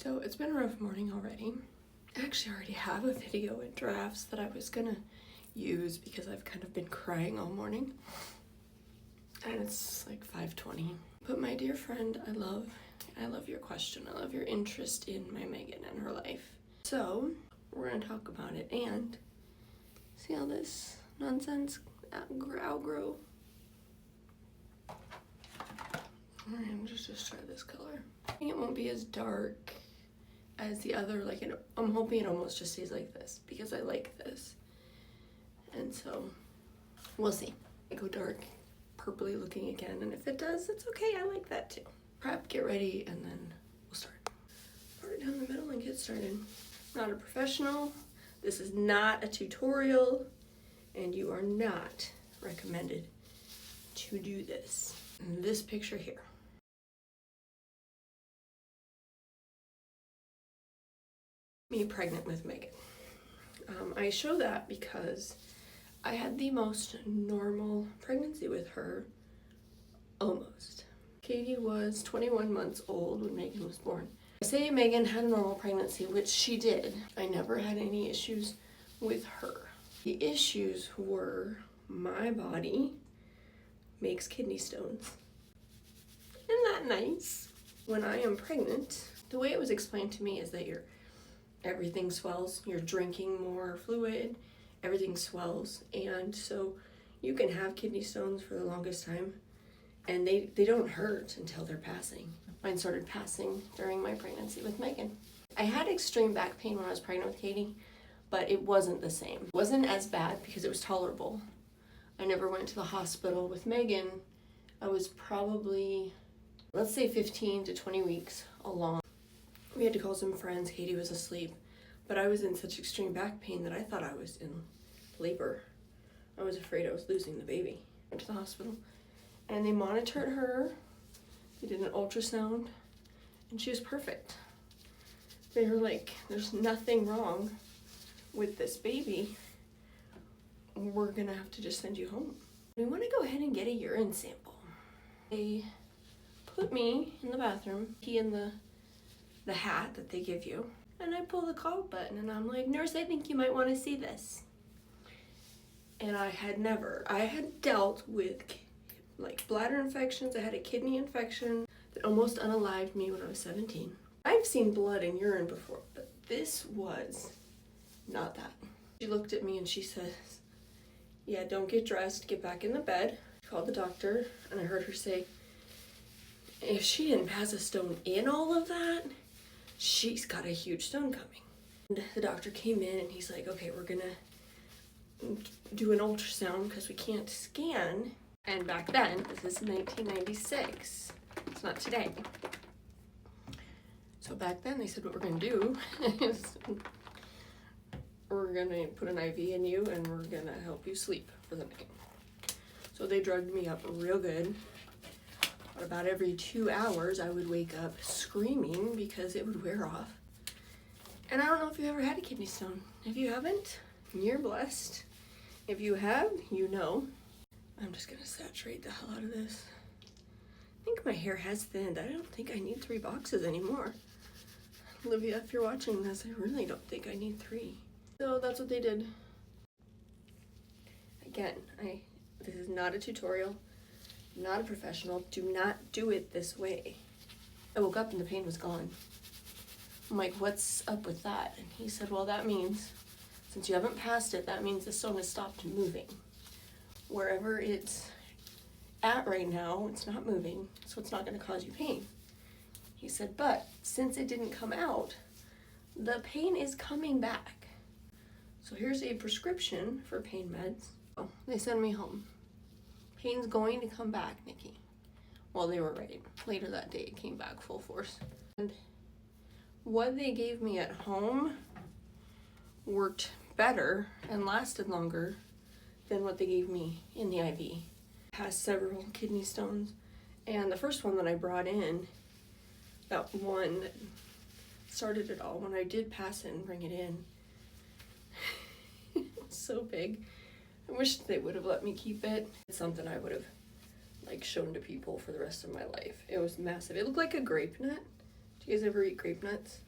So it's been a rough morning already. I actually already have a video in drafts that I was gonna use because I've kind of been crying all morning. And it's like 5:20. But my dear friend, I love your question. I love your interest in my Megan and her life. So we're gonna talk about it and see how this nonsense outgrow. And just try this color. I think it won't be as dark as the other, I'm hoping it almost just stays like this because I like this. And so we'll see. I go dark, purpley looking again, and if it does, it's okay. I like that too. Prep, get ready, and then we'll start. Part it down the middle and get started. Not a professional. This is not a tutorial, and you are not recommended to do this. This picture here. Me pregnant with Megan. I show that because I had the most normal pregnancy with her, almost. Katie was 21 months old when Megan was born. I say Megan had a normal pregnancy, which she did. I never had any issues with her. The issues were my body makes kidney stones. Isn't that nice? When I am pregnant, the way it was explained to me is that everything swells, you're drinking more fluid, everything swells, and so you can have kidney stones for the longest time, and they don't hurt until they're passing. Mine started passing during my pregnancy with Megan. I had extreme back pain when I was pregnant with Katie, but it wasn't the same. It wasn't as bad because it was tolerable. I never went to the hospital with Megan. I was probably, let's say 15 to 20 weeks along. We had to call some friends. Katie was asleep, but I was in such extreme back pain that I thought I was in labor. I was afraid I was losing the baby. Went to the hospital, and they monitored her. They did an ultrasound, and she was perfect. They were like, there's nothing wrong with this baby. We're gonna have to just send you home. We want to go ahead and get a urine sample. They put me in the bathroom, pee in the hat that they give you, and I pull the call button and I'm like, nurse, I think you might want to see this. And I had dealt with bladder infections. I had a kidney infection that almost unalived me when I was 17. I've seen blood in urine before, but this was not that. She looked at me and she says, yeah, don't get dressed, get back in the bed. I called the doctor and I heard her say, if she didn't pass a stone in all of that, she's got a huge stone coming. And the doctor came in and he's like, okay, we're gonna do an ultrasound because we can't scan. And back then, this is 1996, it's not today. So back then they said what we're gonna do is we're gonna put an IV in you and we're gonna help you sleep for the night. So they drugged me up real good. About every 2 hours, I would wake up screaming because it would wear off. And I don't know if you've ever had a kidney stone. If you haven't, you're blessed. If you have, you know. I'm just gonna saturate the hell out of this. I think my hair has thinned. I don't think I need 3 boxes anymore. Olivia, if you're watching this, I really don't think I need 3. So that's what they did. Again, this is not a tutorial. Not a professional. Do not do it this way. I woke up and the pain was gone. I'm like, what's up with that? And he said, well, that means since you haven't passed it, that means the stone has stopped moving. Wherever it's at right now, it's not moving, so it's not going to cause you pain. He said, but since it didn't come out, the pain is coming back. So here's a prescription for pain meds. Oh, they send me home. Pain's going to come back, Nikki. Well, they were right. Later that day, it came back full force. And what they gave me at home worked better and lasted longer than what they gave me in the IV. I had several kidney stones, and the first one that I brought in, that one that started it all, when I did pass it and bring it in, it was so big. I wish they would have let me keep it. It's something I would have shown to people for the rest of my life. It was massive. It looked like a grape nut. Do you guys ever eat grape nuts?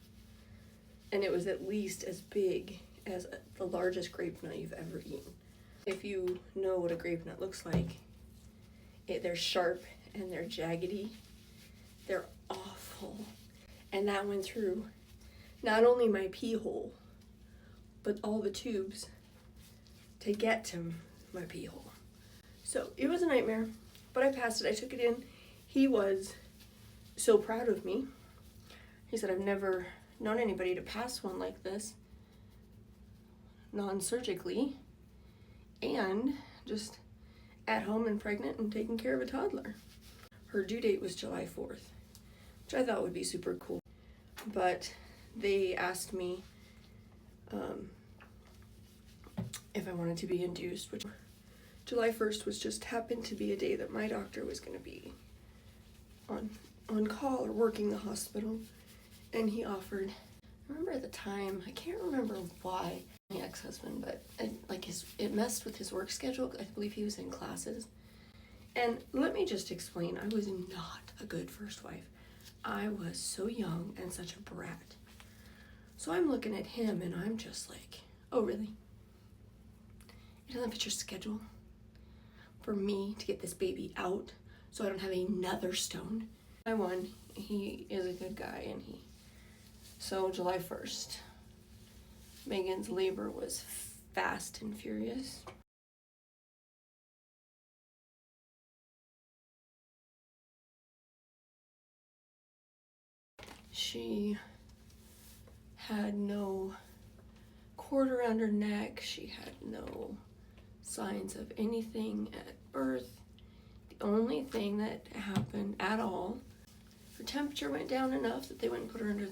and it was at least as big as the largest grape nut you've ever eaten. If you know what a grape nut looks like, they're sharp and they're jaggedy. They're awful. And that went through not only my pee hole, but all the tubes to get to my pee hole. So it was a nightmare, but I passed it. I took it in. He was so proud of me. He said, I've never known anybody to pass one like this non-surgically and just at home and pregnant and taking care of a toddler. Her due date was July 4th, which I thought would be super cool. But they asked me if I wanted to be induced, which July 1st was just happened to be a day that my doctor was going to be on call or working the hospital, and he offered. I remember at the time, I can't remember why, my ex-husband, but it messed with his work schedule. I believe he was in classes. And let me just explain, I was not a good first wife. I was so young and such a brat. So I'm looking at him and I'm just like, oh really? You doesn't fit your schedule for me to get this baby out so I don't have another stone? I won. He is a good guy, and so July 1st, Megan's labor was fast and furious. She had no cord around her neck. She had no signs of anything at birth. The only thing that happened at all, her temperature went down enough that they went and put her under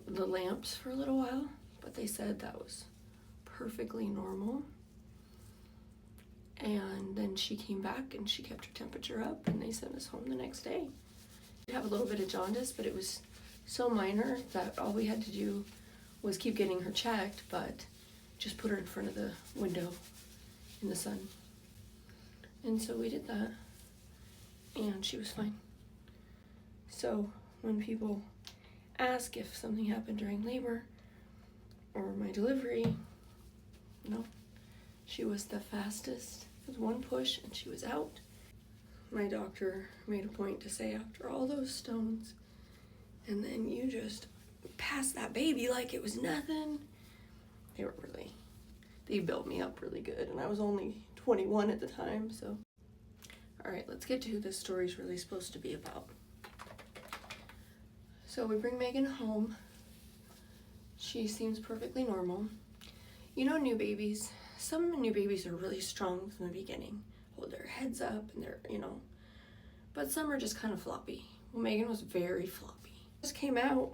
the lamps for a little while, but they said that was perfectly normal. And then she came back and she kept her temperature up, and they sent us home the next day. We have a little bit of jaundice, but it was so minor that all we had to do was keep getting her checked, but just put her in front of the window in the sun. And so we did that, and she was fine. So when people ask if something happened during labor or my delivery, no, she was the fastest. It was one push and she was out. My doctor made a point to say, after all those stones, and then you just passed that baby like it was nothing. They built me up really good, and I was only 21 at the time, so. All right, let's get to who this story's really supposed to be about. So we bring Megan home. She seems perfectly normal. You know, new babies, some new babies are really strong from the beginning, hold their heads up, and they're, but some are just kind of floppy. Well, Megan was very floppy. Just came out,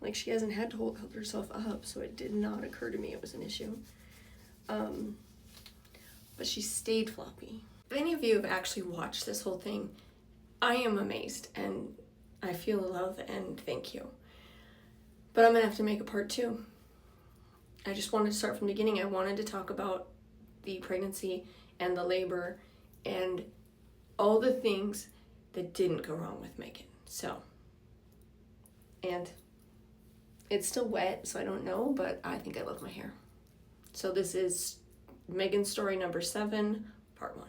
like she hasn't had to hold herself up, so it did not occur to me it was an issue. But she stayed floppy. If any of you have actually watched this whole thing, I am amazed, and I feel love and thank you. But I'm gonna have to make a part 2. I just wanted to start from the beginning. I wanted to talk about the pregnancy and the labor and all the things that didn't go wrong with Megan. So, and it's still wet, so I don't know, but I think I love my hair. So this is Megan's story number 7, part 1.